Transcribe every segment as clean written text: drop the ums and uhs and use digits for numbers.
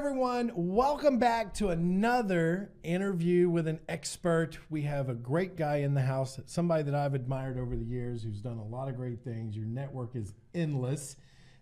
everyone. Welcome back to another interview with an expert. We have a great guy in the house, somebody that I've admired over the years who's done a lot of great things. Your network is endless.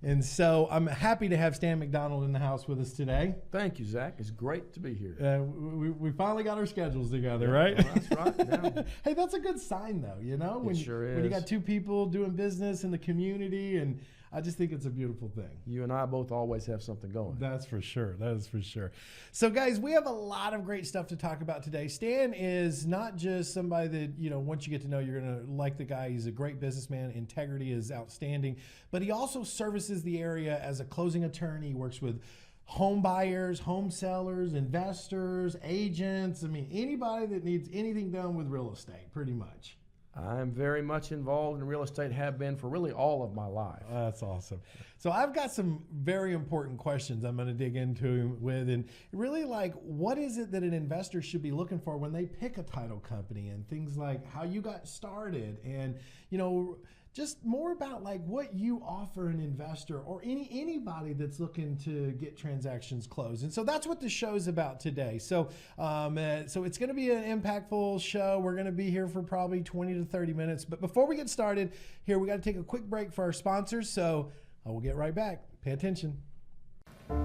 And so I'm happy to have Stan McDonald in the house with us today. Thank you, Zach. It's great to be here. We finally got our schedules together, right? Well, that's right. Yeah. Hey, that's a good sign, though, you know? It sure is. When you got two people doing business in the community, and I just think it's a beautiful thing. You and I both always have something going. That's for sure. That is for sure. So, guys, we have a lot of great stuff to talk about today. Stan is not just somebody that, you know, once you get to know, you're going to like the guy. He's a great businessman. Integrity is outstanding. But he also services the area as a closing attorney. He works with home buyers, home sellers, investors, agents. I mean, anybody that needs anything done with real estate, pretty much. I'm very much involved in real estate, have been for really all of my life. That's awesome. So I've got some very important questions I'm going to dig into with, and really like, what is it that an investor should be looking for when they pick a title company, and things like how you got started, and, you know, just more about like what you offer an investor or anybody that's looking to get transactions closed. And so that's what the show's about today. So so it's going to be an impactful show. We're going to be here for probably 20 to 30 minutes. But before we get started here, we got to take a quick break for our sponsors. So I will get right back. Pay attention.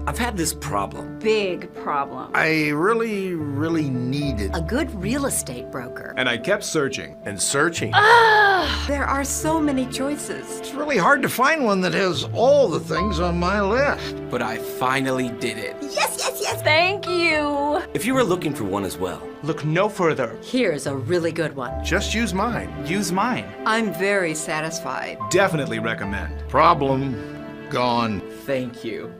I've had this problem. Big problem. I really needed A good real estate broker. And I kept searching. and searching. There are so many choices. It's really hard to find one that has all the things on my list. But I finally did it. Yes, yes, yes. Thank you. If you were looking for one as well, Look no further. Here's a really good one. Just use mine. Use mine. I'm very satisfied. Definitely recommend. Problem gone. thank you.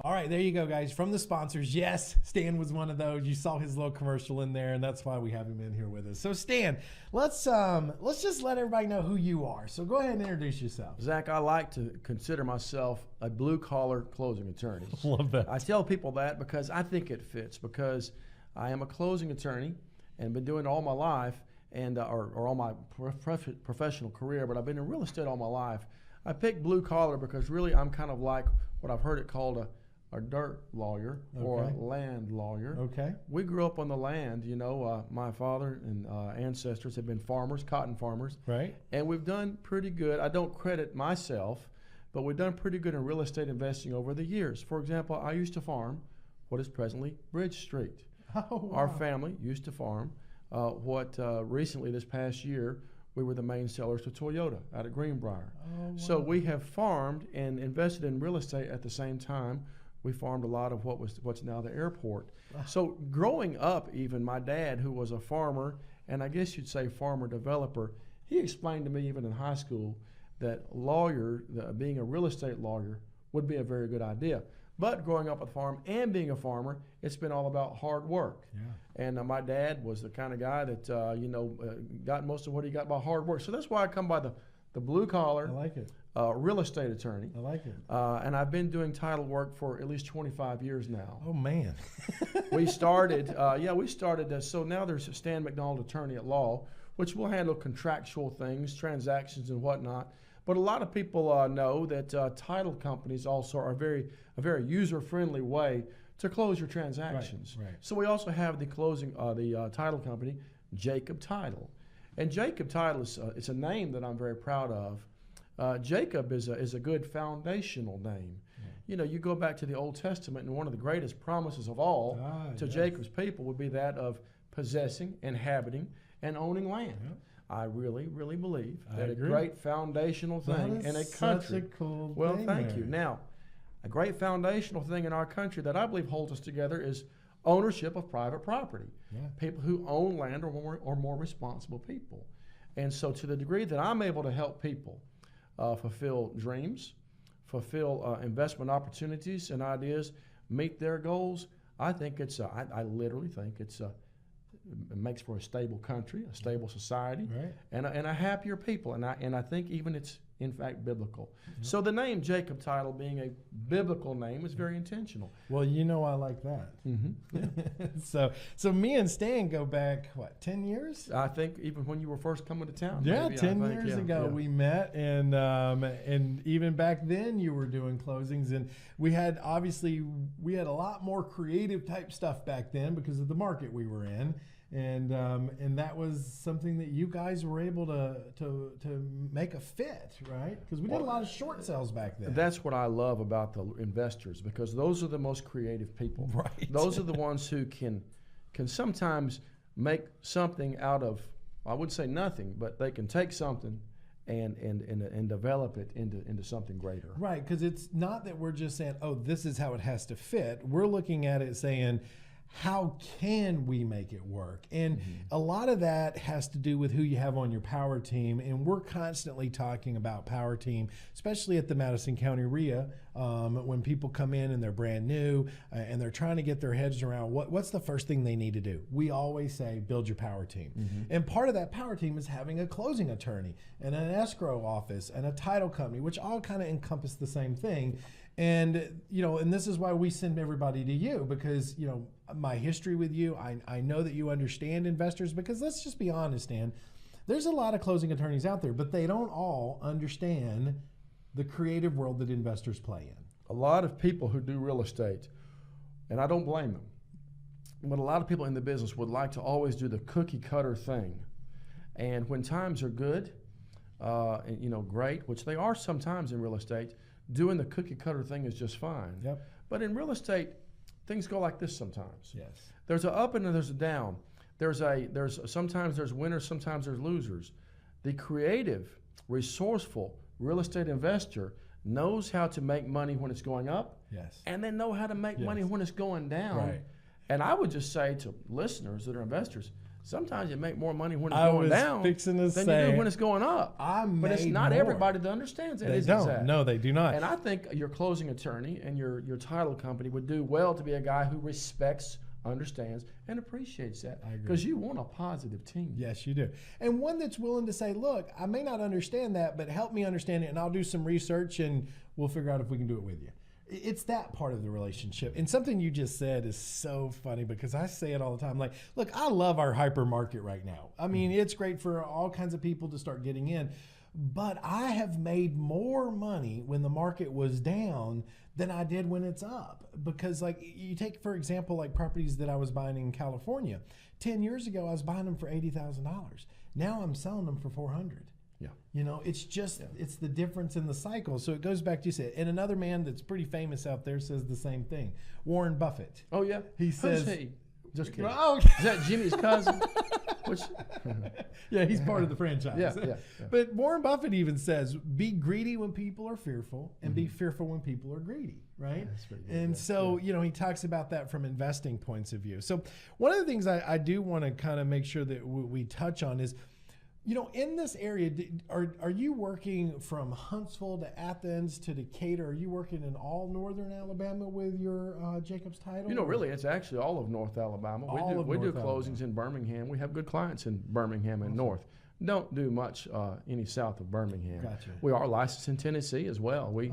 All right, there you go, guys. From the sponsors, yes, Stan was one of those. You saw his little commercial in there, and that's why we have him in here with us. So, Stan, let's just let everybody know who you are. So, go ahead and introduce yourself. Zach, I like to consider myself a blue-collar closing attorney. Love that. I tell people that because I think it fits, because I am a closing attorney and been doing it all my life, and or all my professional career, but I've been in real estate all my life. I picked blue-collar because really I'm kind of like what I've heard it called a dirt lawyer or a land lawyer. Okay. We grew up on the land, you know, my father and ancestors have been farmers, cotton farmers. Right. And we've done pretty good. I don't credit myself, but we've done pretty good in real estate investing over the years. For example, I used to farm what is presently Bridge Street. Oh, wow. Our family used to farm what recently this past year we were the main sellers to Toyota out of Greenbrier. Oh, wow. So we have farmed and invested in real estate at the same time. We farmed a lot of what's now the airport. So growing up, even my dad, who was a farmer, and I guess you'd say farmer developer, he explained to me even in high school that being a real estate lawyer would be a very good idea. But growing up on a farm and being a farmer, it's been all about hard work. Yeah. And my dad was the kind of guy that got most of what he got by hard work. So that's why I come by the blue collar. I like it. Real estate attorney. I like it. And I've been doing title work for at least 25 years now. Oh, man. We started, so now there's a Stan McDonald Attorney at Law, which will handle contractual things, transactions and whatnot. But a lot of people know that title companies also are a very user-friendly way to close your transactions. Right. So we also have the title company, Jacob Title. And Jacob Title it's a name that I'm very proud of. Jacob is a good foundational name. Yeah. You know, you go back to the Old Testament, and one of the greatest promises of all to Jacob's people would be that of possessing, inhabiting, and owning land. Yep. I really believe that a great foundational thing in a country. Such a cool thing. Well, thank you. Now, a great foundational thing in our country that I believe holds us together is ownership of private property. Yeah. People who own land are more responsible people. And so to the degree that I'm able to help people fulfill dreams, fulfill investment opportunities and ideas, meet their goals, I think I literally think it's it makes for a stable country, a stable society, Right. and a happier people. And I think even it's in fact biblical. So the name Jacob title being a biblical name is very intentional. Well, you know I like that. So me and Stan go back, what, 10 years? I think even when you were first coming to town. Yeah, maybe, 10 I think, years yeah, ago yeah. we met, and even back then you were doing closings, and we had a lot more creative type stuff back then because of the market we were in. And that was something that you guys were able to make a fit, right? Because we did a lot of short sales back then. That's what I love about the investors, because those are the most creative people. Right. Those are the ones who can sometimes make something out of, I wouldn't say nothing, but they can take something and develop it into something greater. Right, because it's not that we're just saying, oh, this is how it has to fit. We're looking at it saying, how can we make it work? And a lot of that has to do with who you have on your power team. And we're constantly talking about power team, especially at the Madison County RIA, when people come in and they're brand new and they're trying to get their heads around what's the first thing they need to do. We always say, build your power team. And part of that power team is having a closing attorney and an escrow office and a title company, which all kind of encompass the same thing. And, and this is why we send everybody to you, because, my history with you, I know that you understand investors, because let's just be honest, Dan, there's a lot of closing attorneys out there, but they don't all understand the creative world that investors play in. A lot of people who do real estate, and I don't blame them, but a lot of people in the business would like to always do the cookie cutter thing. And when times are good, and, great, which they are sometimes in real estate, doing the cookie cutter thing is just fine. Yep. But in real estate, things go like this sometimes. Yes. There's an up and there's a down. Sometimes there's winners, sometimes there's losers. The creative, resourceful real estate investor knows how to make money when it's going up. Yes. And then know how to make money when it's going down. Right. And I would just say to listeners that are investors, sometimes you make more money when it's I going was down fixing to than say, you do when it's going up. But it's not everybody that understands that. They is don't. Zach? No, they do not. And I think your closing attorney and your title company would do well to be a guy who respects, understands, and appreciates that. I agree. Because you want a positive team. Yes, you do. And one that's willing to say, look, I may not understand that, but help me understand it, and I'll do some research, and we'll figure out if we can do it with you. It's that part of the relationship. And something you just said is so funny, because I say it all the time. Like, look, I love our hyper market right now. I mean, it's great for all kinds of people to start getting in. But I have made more money when the market was down than I did when it's up. Because, like, you take, for example, like properties that I was buying in California. 10 years ago, I was buying them for $80,000. Now I'm selling them for $400,000. Yeah. It's just, it's the difference in the cycle. So it goes back to you said, and another man that's pretty famous out there says the same thing. Warren Buffett. Oh, yeah? He says, Who's he? Just kidding. Oh, Is that Jimmy's cousin? Which, yeah, he's part of the franchise. Yeah. But Warren Buffett even says, be greedy when people are fearful and be fearful when people are greedy, right? That's pretty good, And yeah. so, he talks about that from investing points of view. So one of the things I do want to kind of make sure that we touch on is, in this area, are you working from Huntsville to Athens to Decatur? Are you working in all northern Alabama with your Jacobs title? Really, it's actually all of North Alabama. We do closings in Birmingham. We have good clients in Birmingham and North. Don't do much any south of Birmingham. Gotcha. We are licensed in Tennessee as well. We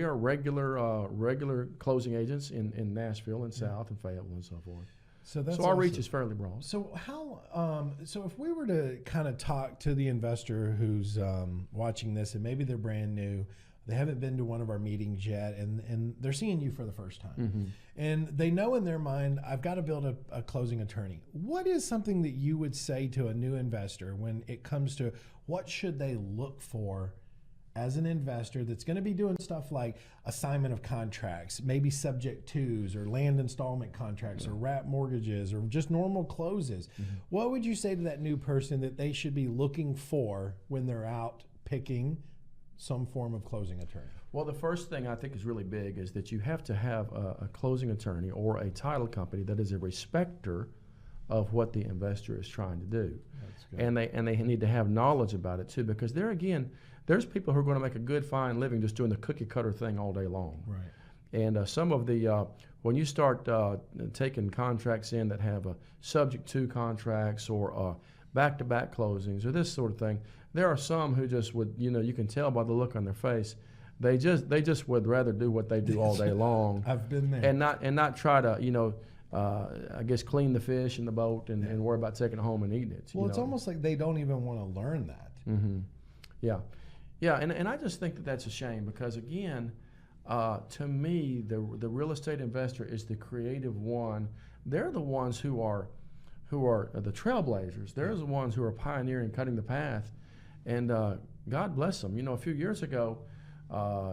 are regular closing agents in Nashville and South and Fayetteville and so forth. So our reach is fairly broad. So so if we were to kind of talk to the investor who's watching this, and maybe they're brand new, they haven't been to one of our meetings yet, and they're seeing you for the first time, and they know in their mind, I've got to build a closing attorney. What is something that you would say to a new investor when it comes to what should they look for as an investor that's going to be doing stuff like assignment of contracts, maybe subject twos or land installment contracts or wrap mortgages or just normal closes? What would you say to that new person that they should be looking for when they're out picking some form of closing attorney? Well, the first thing I think is really big is that you have to have a closing attorney or a title company that is a respecter of what the investor is trying to do. That's good. And they need to have knowledge about it too, because there's people who are going to make a good, fine living just doing the cookie cutter thing all day long. Right. And some of the when you start taking contracts in that have subject to contracts or back-to-back closings or this sort of thing, there are some who just would, you can tell by the look on their face, they just would rather do what they do all day long. I've been there. And not try to, I guess clean the fish in the boat and worry about taking it home and eating it. Well, it's almost like they don't even want to learn that. Mm-hmm. Yeah, and I just think that that's a shame because again, to me, the real estate investor is the creative one. They're the ones who are the trailblazers. They're the ones who are pioneering, cutting the path, and God bless them. A few years ago,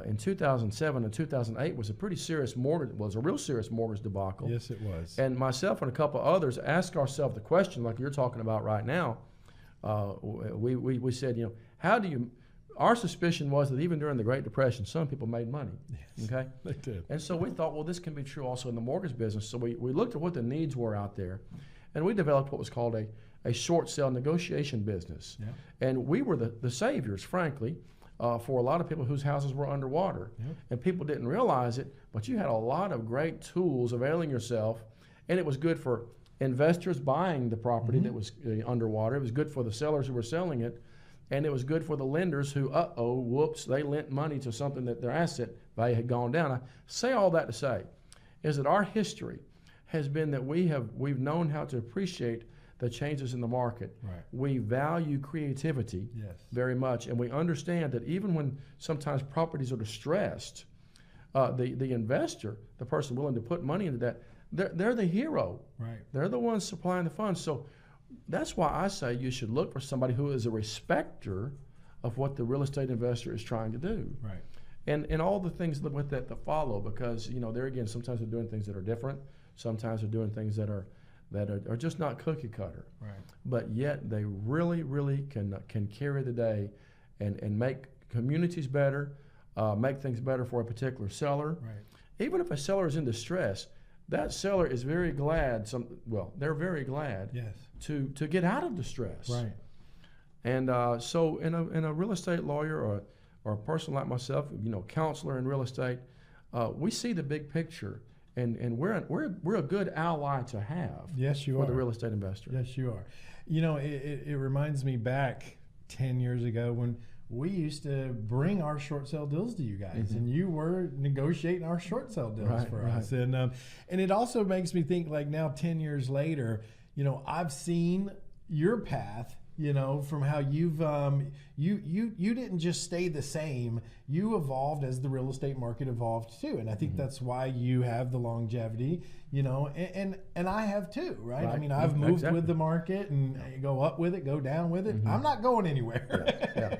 in 2007 and 2008 was a pretty serious real serious mortgage debacle. Yes, it was. And myself and a couple others asked ourselves the question, like you're talking about right now. We said, how do you? Our suspicion was that even during the Great Depression, some people made money. Yes, okay, they did. And so we thought, well, this can be true also in the mortgage business. So we looked at what the needs were out there, and we developed what was called a short sale negotiation business. Yeah. And we were the saviors, frankly, for a lot of people whose houses were underwater. Yep. And people didn't realize it, but you had a lot of great tools availing yourself, and it was good for investors buying the property that was underwater. It was good for the sellers who were selling it. And it was good for the lenders who, they lent money to something that their asset value had gone down. I say all that to say is that our history has been that we've known how to appreciate the changes in the market. Right. We value creativity very much, and we understand that even when sometimes properties are distressed, the investor, the person willing to put money into that, they're the hero. Right. They're the ones supplying the funds. So that's why I say you should look for somebody who is a respecter of what the real estate investor is trying to do. Right. And all the things with that follow, because there again, sometimes they're doing things that are different. Sometimes they're doing things that are just not cookie cutter. Right. But yet they really, really can carry the day and make communities better, make things better for a particular seller. Right. Even if a seller is in distress, that seller is very glad. They're very glad. Yes. To get out of distress. Right. And so in a real estate lawyer or a person like myself, counselor in real estate, we see the big picture, and we're a good ally to have. Yes, you are. For the real estate investor. Yes, you are. It reminds me back 10 years ago when we used to bring our short sale deals to you guys, and you were negotiating our short sale deals for us. And it also makes me think, like, now 10 years later, I've seen your path, from how you've you didn't just stay the same. You evolved as the real estate market evolved too, and I think that's why you have the longevity, and I have too, right? I mean, I've moved with the market and go up with it, go down with it. I'm not going anywhere. Yeah.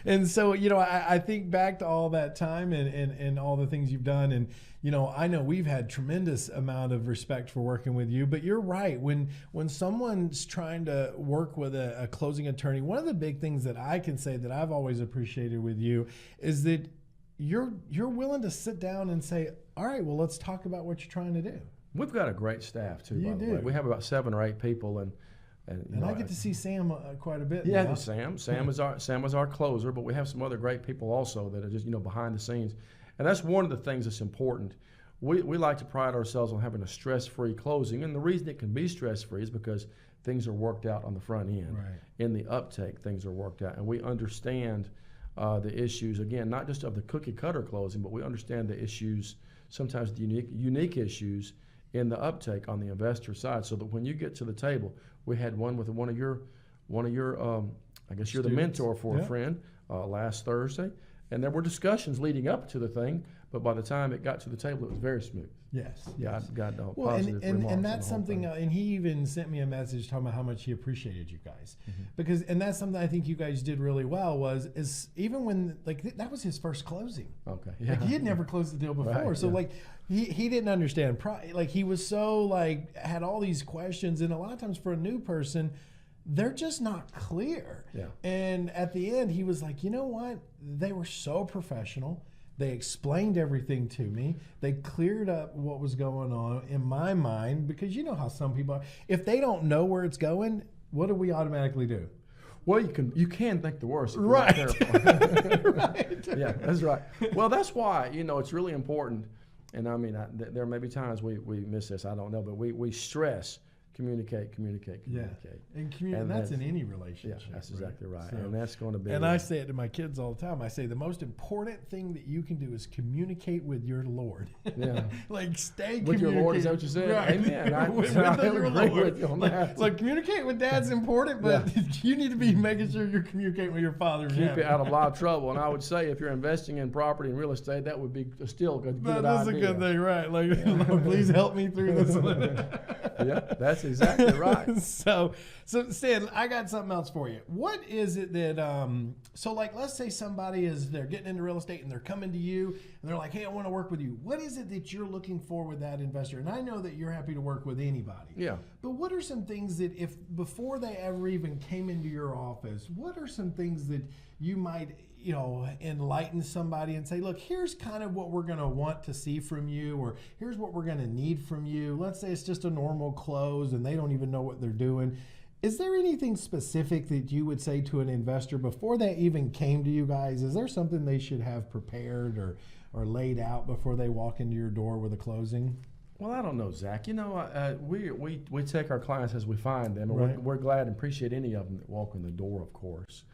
And so, I think back to all that time and all the things you've done. And, I know we've had tremendous amount of respect for working with you, but you're right. When someone's trying to work with a closing attorney, one of the big things that I can say that I've always appreciated with you is that you're willing to sit down and say, all right, well, let's talk about what you're trying to do. We've got a great staff too, by the way. We have about 7 or 8 people, and I get to see Sam quite a bit. Yeah, now. Sam is our closer, but we have some other great people also that are just behind the scenes, and that's one of the things that's important. We like to pride ourselves on having a stress-free closing, and the reason it can be stress-free is because things are worked out on the front end. Right. In the uptake, things are worked out, and we understand the issues, again, not just of the cookie-cutter closing, but we understand the issues, sometimes the unique issues in the uptake on the investor side, so that when you get to the table, we had one with one of your I guess you're the mentor for a friend last Thursday, and there were discussions leading up to the thing, but by the time it got to the table, it was very smooth. Yes. Got positive remarks. And that's something, and he even sent me a message talking about how much he appreciated you guys. Because, and that's something I think you guys did really well is even when, that was his first closing. Okay. Yeah. He had never closed the deal before. Right, so he didn't understand. He was so had all these questions, and a lot of times for a new person, they're just not clear. Yeah. And at the end, he was like, you know what? They were so professional. They explained everything to me. They cleared up what was going on in my mind, because you know how some people are. If they don't know where it's going, what do we automatically do? Well, you can think the worst if you're right. not careful. Right. Yeah, that's right. Well, that's why it's really important and I mean, there may be times we miss this, I don't know, but we stress communicate. And that's in any relationship. Yeah, that's exactly right. So, And that's going to be. and I say it to my kids all the time. I say the most important thing that you can do is communicate with your Lord. Yeah. Like stay with your Lord, is that what you said? Right. Amen. I your agree Lord. with you on that. Look, communicate with Dad's important, but you need to be making sure you're communicating with your Father. in Keep heaven. it out of a lot of trouble. And I would say if you're investing in property and real estate, that would be still a good idea. That's a good thing, right? Like, Lord, please help me through this. Yeah, that's exactly right. So Stan, I got something else for you. What is it that so like let's say they're getting into real estate and they're coming to you and they're like, hey, I want to work with you. What is it that you're looking for with that investor? And I know that you're happy to work with anybody. Yeah. But what are some things that if before they ever even came into your office, what are some things that you might enlighten somebody and say, look, here's kind of what we're going to want to see from you, or here's what we're going to need from you. Let's say it's just a normal close and they don't even know what they're doing. Is there anything specific that you would say to an investor before they even came to you guys? Is there something they should have prepared or laid out before they walk into your door with a closing? Well, I don't know, Zach. We take our clients as we find them, and Right. we're glad and appreciate any of them that walk in the door, of course.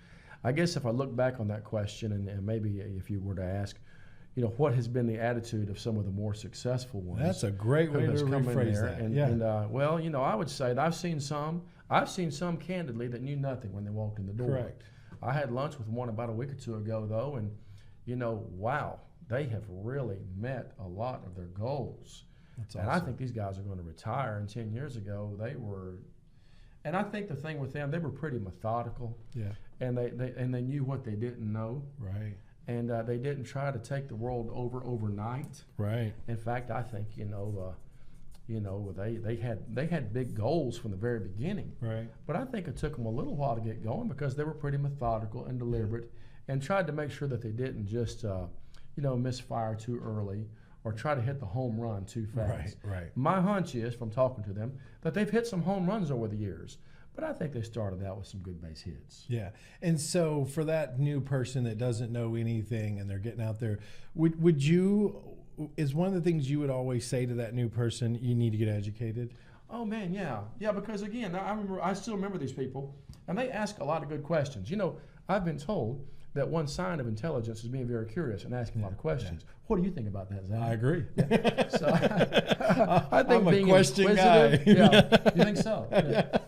I guess if I look back on that question, and maybe if you were to ask, what has been the attitude of some of the more successful ones? That's a great way to rephrase that. I would say that I've seen some candidly that knew nothing when they walked in the door. Correct. I had lunch with one about a week or two ago, though, and wow, they have really met a lot of their goals. That's and awesome. I think these guys are going to retire. And 10 years ago, they were, and I think the thing with them, they were pretty methodical. Yeah. And they knew what they didn't know. Right. And they didn't try to take the world over overnight. Right. In fact, I think they had big goals from the very beginning. Right. But I think it took them a little while to get going because they were pretty methodical and deliberate, and tried to make sure that they didn't just misfire too early or try to hit the home run too fast. Right. My hunch is, from talking to them, that they've hit some home runs over the years. But I think they started out with some good base hits. Yeah. And so for that new person that doesn't know anything and they're getting out there, would you, is one of the things you would always say to that new person, you need to get educated? Oh man, yeah. Yeah, because again, I still remember these people, and they ask a lot of good questions. I've been told that one sign of intelligence is being very curious and asking a lot of questions. Yeah. What do you think about that, Zach? I agree. Yeah. So I think I'm being a question inquisitive, guy. Yeah. You think so? Yeah. Okay.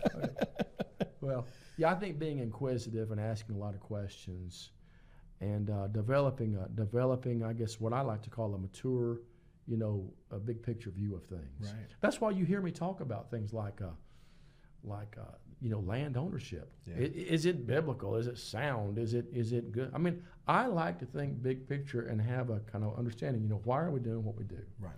Well, yeah, I think being inquisitive and asking a lot of questions and developing, I guess, what I like to call a mature, a big picture view of things. Right. That's why you hear me talk about things like land ownership. Yeah. Is it biblical? Is it sound? Is it good? I mean, I like to think big picture and have a kind of understanding, why are we doing what we do? Right.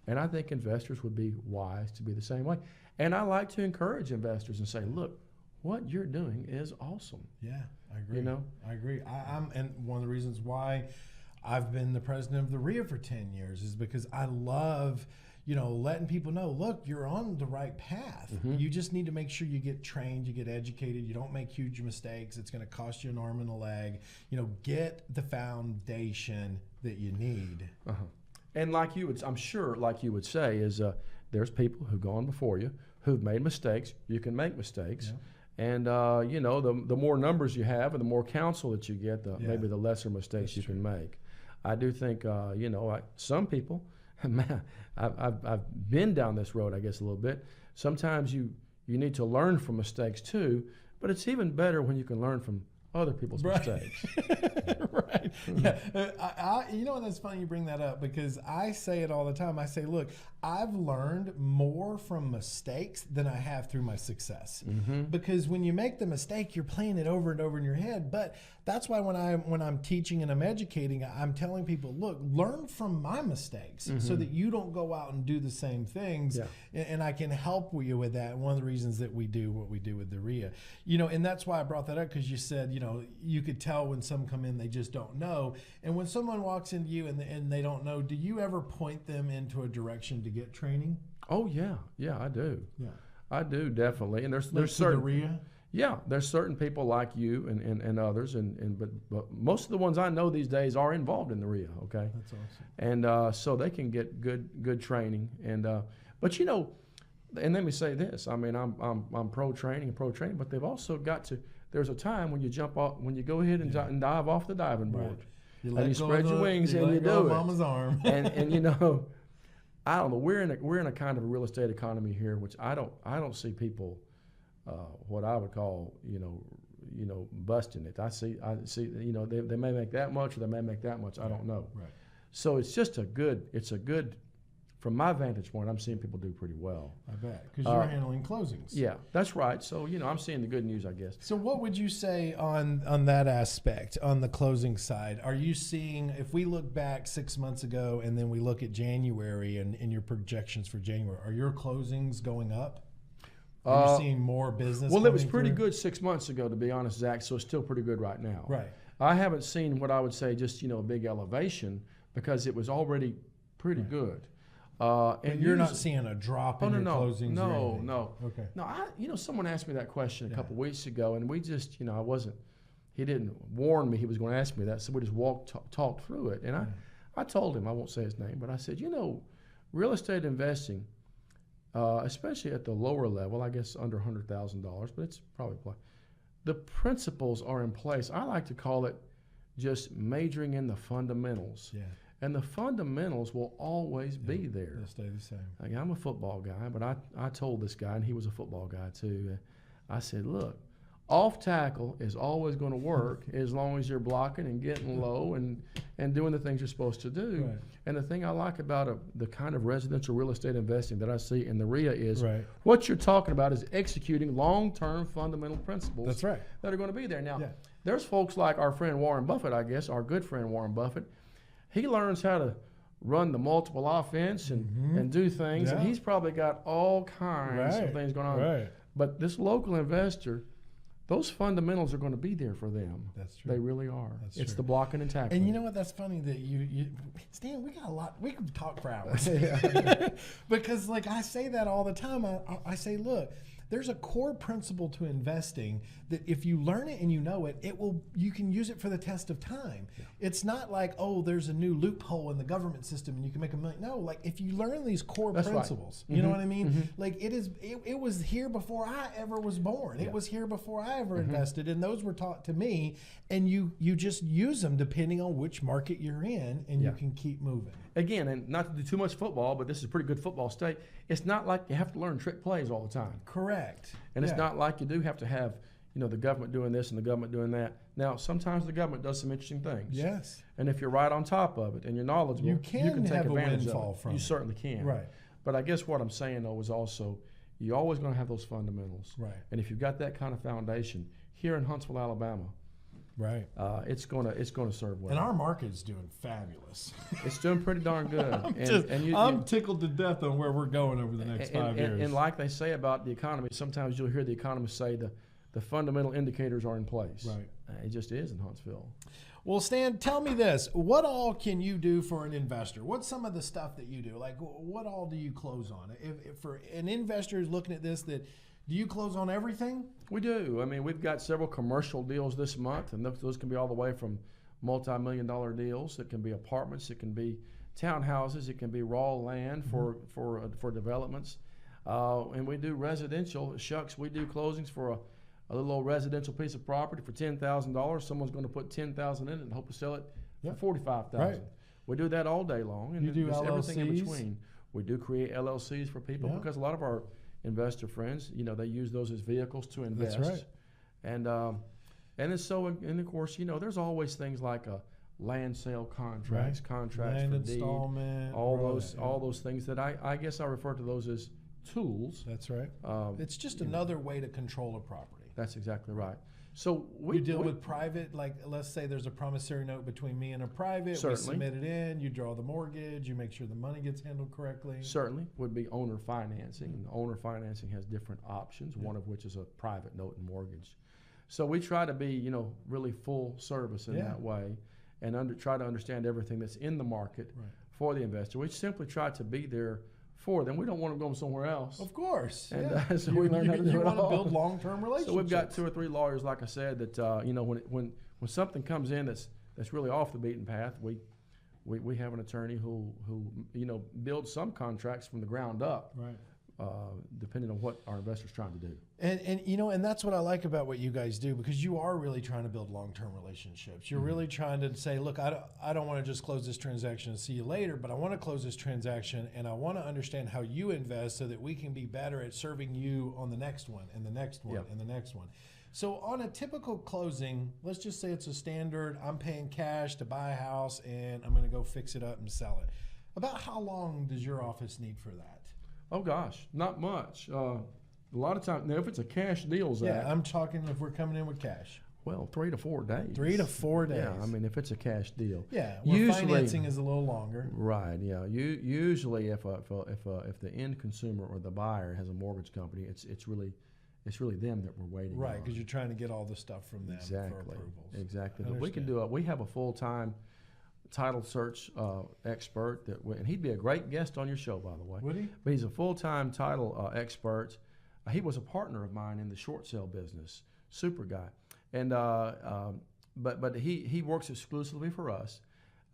And I think investors would be wise to be the same way. And I like to encourage investors and say, look, what you're doing is awesome. Yeah, I agree. I agree. And one of the reasons why I've been the president of the RIA for 10 years is because I love letting people know, look, you're on the right path. Mm-hmm. You just need to make sure you get trained, you get educated, you don't make huge mistakes. It's going to cost you an arm and a leg. Get the foundation that you need. Uh-huh. And I'm sure, like you would say, is there's people who've gone before you who've made mistakes. You can make mistakes. Yeah. And, the more numbers you have and the more counsel that you get, maybe the lesser mistakes you can make. I do think, some people, man, I've been down this road, I guess, a little bit. Sometimes you need to learn from mistakes too, but it's even better when you can learn from other people's mistakes. Right. Yeah. That's funny you bring that up because I say it all the time. I say, look, I've learned more from mistakes than I have through my success. Mm-hmm. Because when you make the mistake, you're playing it over and over in your head. But that's why when I'm teaching and I'm educating, I'm telling people, look, learn from my mistakes so that you don't go out and do the same things. Yeah. And I can help you with that. And one of the reasons that we do what we do with the RIA, and that's why I brought that up because you said, you could tell when some come in, they just don't know. And when someone walks into you and they don't know, do you ever point them into a direction to get training? Oh yeah, I do. Yeah, I do definitely. And there's certain the RIA. Yeah, there's certain people like you and others, but most of the ones I know these days are involved in the RIA. Okay, That's awesome. and so they can get good training. And but you know, and let me say this: I mean, I'm pro training, but they've also got to. There's a time when you jump off, when you go ahead and, and dive off the diving board, You and you spread your wings and you go do of it. Mama's arm. and you know, I don't know. We're in a kind of a real estate economy here, which I don't see people. What I would call, you know, busting it. I see, you know, they may make that much or they may make that much. I don't know. Right. So it's a good, from my vantage point, I'm seeing people do pretty well. I bet, because you're handling closings. Yeah, that's right. So, you know, I'm seeing the good news, I guess. So what would you say on that aspect, on the closing side? Are you seeing, if we look back 6 months ago and then we look at January and your projections for January, are your closings going up? Are you seeing more business? Well, it was coming pretty through? good 6 months ago, to be honest, Zach, so it's still pretty good right now. Right. I haven't seen what I would say just, you know, a big elevation because it was already pretty good. But you're not seeing a drop in your closings? No. Okay. No, you know, someone asked me that question a couple weeks ago, and we just, you know, he didn't warn me he was going to ask me that, so we just talked through it. And I told him, I won't say his name, but I said, you know, real estate investing, especially at the lower level, I guess under $100,000, but it's probably the principles are in place. I like to call it just majoring in the fundamentals. Yeah. And the fundamentals will always be there. They'll stay the same. Like, I'm a football guy, but I told this guy, and he was a football guy too, I said, look, off tackle is always going to work as long as you're blocking and getting low and doing the things you're supposed to do. Right. And the thing I like about the kind of residential real estate investing that I see in the RIA is what you're talking about is executing long-term fundamental principles. That's right. That are going to be there. Now, there's folks like our friend Warren Buffett, I guess, our good friend Warren Buffett. He learns how to run the multiple offense and do things, and he's probably got all kinds of things going on. Right. But this local investor, those fundamentals are going to be there for them. That's true. They really are. That's it's true. the blocking and tackling. And you know what? That's funny that you Stan, we got a lot. We could talk for hours. Because like I say that all the time. I say, look, there's a core principle to investing that if you learn it and you know it, you can use it for the test of time. Yeah. It's not like, oh, there's a new loophole in the government system and you can make a million. No, like if you learn these core principles, you know what I mean? Like it was here before I ever was born. It was here before I ever invested, and those were taught to me, and you just use them depending on which market you're in, and you can keep moving. Again, and not to do too much football, but this is a pretty good football state. It's not like you have to learn trick plays all the time. Correct. And it's not like you do have to have, you know, the government doing this and the government doing that. Now, sometimes the government does some interesting things. Yes. And if you're right on top of it and you're knowledgeable, you can take have advantage a windfall of it. from You it. certainly can. Right. But I guess what I'm saying, though, is also you're always going to have those fundamentals. Right. And if you've got that kind of foundation here in Huntsville, Alabama, right, it's gonna serve well. And our market's doing fabulous. It's doing pretty darn good. I'm tickled to death on where we're going over the next 5 years. And like they say about the economy, sometimes you'll hear the economists say the fundamental indicators are in place. Right. It just is in Huntsville. Well, Stan, tell me this. What all can you do for an investor? What's some of the stuff that you do? Like, what all do you close on? If for an investor who's looking at this, do you close on everything? We do. I mean, we've got several commercial deals this month, and those can be all the way from multi-million-dollar deals. It can be apartments. It can be townhouses. It can be raw land for developments. And we do residential. Shucks, we do closings for a little old residential piece of property for $10,000. Someone's going to put $10,000 in it and hope to sell it for $45,000. Right. We do that all day long, and you do LLCs? Everything in between. We do create LLCs for people because a lot of our investor friends, you know, they use those as vehicles to invest. That's right. And it's so, and of course, you know, there's always things like land sale contracts, contracts land for installment, deed, all those things that I guess I refer to those as tools. That's right. It's just another way to control a property. That's exactly right. So you deal with private, like let's say there's a promissory note between me and a private. Certainly. We submit it in, you draw the mortgage, you make sure the money gets handled correctly. Certainly would be owner financing. And owner financing has different options, one of which is a private note and mortgage. So we try to be, you know, really full service in that way, and try to understand everything that's in the market for the investor. We simply try to be there for them. We don't want them going somewhere else. Of course. And yeah. so we learned how to do you it want to all. build long-term relationships. So we've got 2 or 3 lawyers, like I said, that when something comes in that's really off the beaten path, we have an attorney who builds some contracts from the ground up, Right. Depending on what our investor's trying to do. And that's what I like about what you guys do, because you are really trying to build long-term relationships. You're really trying to say, look, I don't want to just close this transaction and see you later, but I want to close this transaction and I want to understand how you invest so that we can be better at serving you on the next one and the next one and the next one. So on a typical closing, let's just say it's a standard, I'm paying cash to buy a house and I'm going to go fix it up and sell it. About how long does your office need for that? Oh gosh, not much. A lot of times, now if it's a cash deal, Zach, Yeah, I'm talking if we're coming in with cash. well, 3 to 4 days. 3 to 4 days. Yeah, I mean, if it's a cash deal. Yeah, where financing is a little longer. Right. Yeah. Usually, if the end consumer or the buyer has a mortgage company, it's really them that we're waiting Right, on. because you're trying to get all the stuff from them for Exactly. approvals. Exactly. I But we can understand. we have a full-time title search expert and he'd be a great guest on your show, by the way. Would he? But he's a full-time title expert. He was a partner of mine in the short sale business. Super guy. And but he works exclusively for us.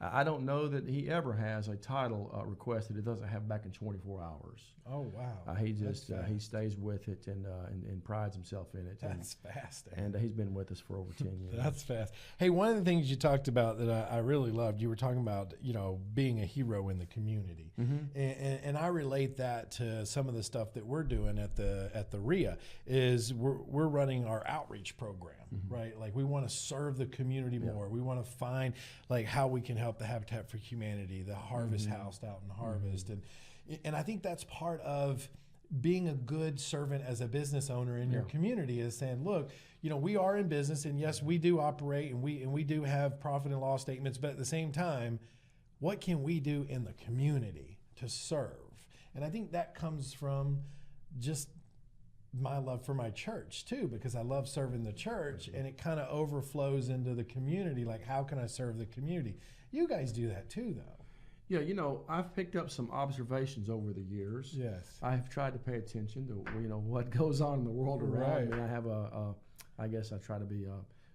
I don't know that he ever has a title request that it doesn't have back in 24 hours. Oh, wow. He That's just he stays with it and prides himself in it. That's fast. And he's been with us for over 10 years. That's fast. Hey, one of the things you talked about that I really loved, you were talking about, being a hero in the community. And I relate that to some of the stuff that we're doing at the RIA is we're running our outreach program, right? Like we want to serve the community more. We want to find like how we can help the Habitat for Humanity, the Harvest House out in Harvest. And I think that's part of being a good servant as a business owner in your community is saying, look, we are in business and yes, we do operate and we do have profit and loss statements, but at the same time, what can we do in the community to serve? And I think that comes from just my love for my church too, because I love serving the church and it kind of overflows into the community. Like, how can I serve the community? You guys do that too, though. Yeah, I've picked up some observations over the years. Yes. I've tried to pay attention to what goes on in the world around me. I have I guess I try to be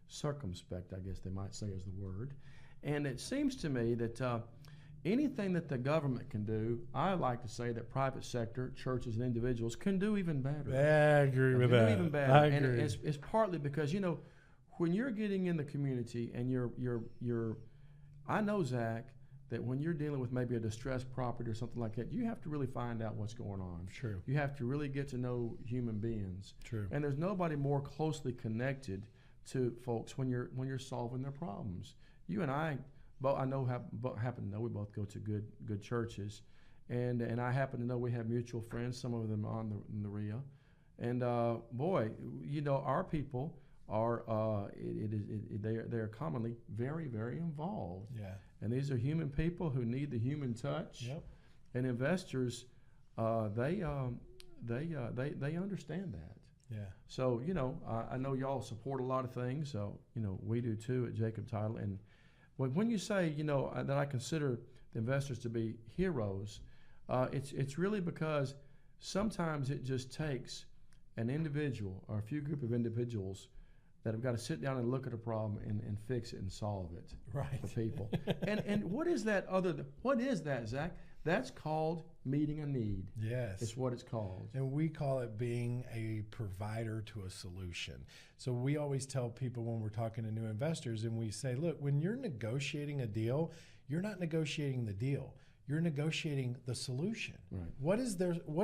circumspect, I guess they might say is the word. And it seems to me that anything that the government can do, I like to say that private sector, churches and individuals can do even better. I agree with Can that. do even better. I And agree. it's partly because, when you're getting in the community and you're I know, Zach, that when you're dealing with maybe a distressed property or something like that, you have to really find out what's going on. True. You have to really get to know human beings. True. And there's nobody more closely connected to folks when you're solving their problems. You and I, happen to know we both go to good churches, and I happen to know we have mutual friends. Some of them in the RIA, and boy, our people are they are commonly very, very involved. Yeah. And these are human people who need the human touch. Yep. And investors, they understand that. Yeah. So I know y'all support a lot of things. So we do too at Jacob Title. And when you say that I consider the investors to be heroes, it's really because sometimes it just takes an individual or a few group of individuals that have got to sit down and look at a problem and fix it and solve it Right. for people. and what is that what is that, Zach? That's called meeting a need. Yes. It's what it's called. And we call it being a provider to a solution. So we always tell people when we're talking to new investors and we say, look, when you're negotiating a deal, you're not negotiating the deal. You're negotiating the solution. Right. What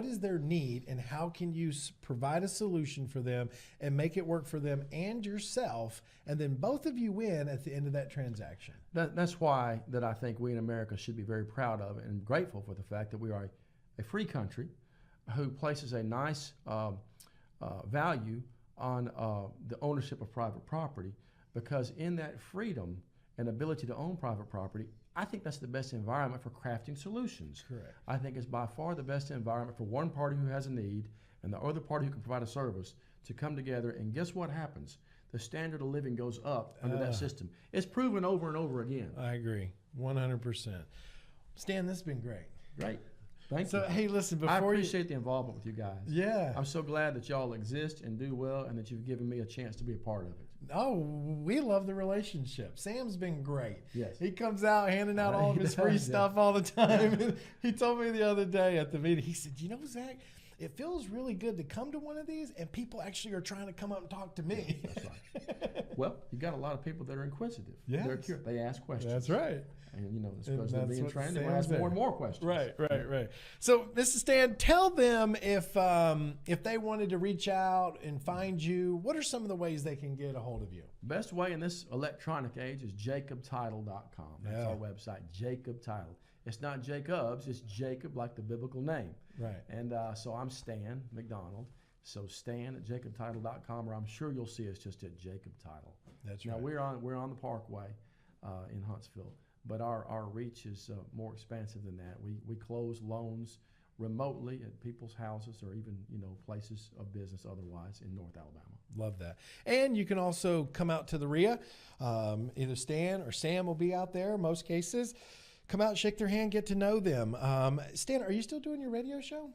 is their need and how can you provide a solution for them and make it work for them and yourself, and then both of you win at the end of that transaction. That's why that I think we in America should be very proud of and grateful for the fact that we are a free country who places a nice value on the ownership of private property, because in that freedom and ability to own private property, I think that's the best environment for crafting solutions. Correct. I think it's by far the best environment for one party who has a need and the other party who can provide a service to come together, and guess what happens? The standard of living goes up under that system. It's proven over and over again. I agree, 100%. Stan, this has been great. Great. Thank So, you. hey, listen, I before appreciate the involvement with you guys. Yeah. I'm so glad that y'all exist and do well, and that you've given me a chance to be a part of it. Oh, we love the relationship. Sam's been great. Yes. He comes out handing out all of He his free does, yeah. stuff all the time. And he told me the other day at the meeting, he said, you know, Zach, it feels really good to come to one of these and people actually are trying to come up and talk to me. That's right. Well, you got a lot of people that are inquisitive. Yes. They're curious. They ask questions. That's right. And, you know, And especially that's being what trained, they Sam's ask more there. and more questions. Right. So, Mr. Stan, tell them if they wanted to reach out and find you, what are some of the ways they can get a hold of you? Best way in this electronic age is jacobtitle.com. That's Yeah. our website, Jacob Title. It's not Jacobs, it's Jacob, like the biblical name. Right. And so I'm Stan McDonald. So Stan at jacobtitle.com, or I'm sure you'll see us just at Jacob Title. That's Now right. we're on the Parkway in Huntsville, but our reach is more expansive than that. We close loans remotely at people's houses or even places of business otherwise in North Alabama. Love that. And you can also come out to the RIA. Either Stan or Sam will be out there in most cases. Come out, shake their hand, get to know them. Stan, are you still doing your radio show?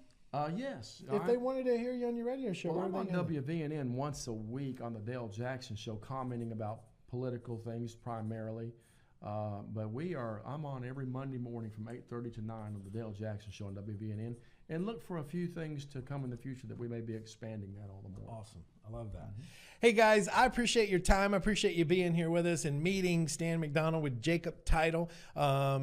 Yes. If they wanted to hear you on your radio show, Well, where I'm are on they gonna- WVNN once a week on the Dale Jackson Show, commenting about political things primarily. But I'm on every Monday morning from 8:30 to 9 on the Dale Jackson Show on WVNN, and look for a few things to come in the future that we may be expanding that all the more. Awesome. I love that. Hey, guys, I appreciate your time. I appreciate you being here with us and meeting Stan McDonald with Jacob Title.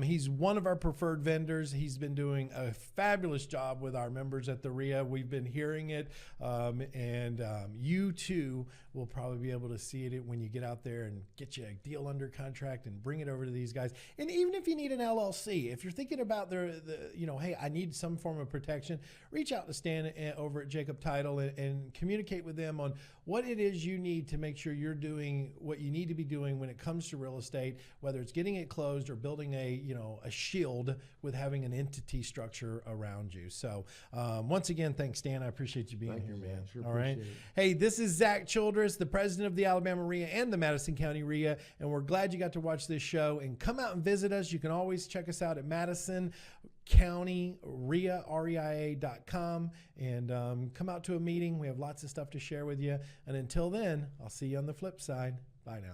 He's one of our preferred vendors. He's been doing a fabulous job with our members at the RIA. We've been hearing it, and you, too, will probably be able to see it when you get out there and get you a deal under contract and bring it over to these guys. And even if you need an LLC, if you're thinking about hey, I need some form of protection, reach out to Stan over at Jacob Title and communicate with them on what it is you need to make sure you're doing what you need to be doing when it comes to real estate, whether it's getting it closed or building a shield with having an entity structure around you. So once again, thanks, Stan. I appreciate you being here, man. Sure All right. appreciate it. Hey, this is Zach Childress, the president of the Alabama RIA and the Madison County RIA, and we're glad you got to watch this show and come out and visit us. You can always check us out at Madison County REIA.com and come out to a meeting. We have lots of stuff to share with you. And until then, I'll see you on the flip side. Bye now.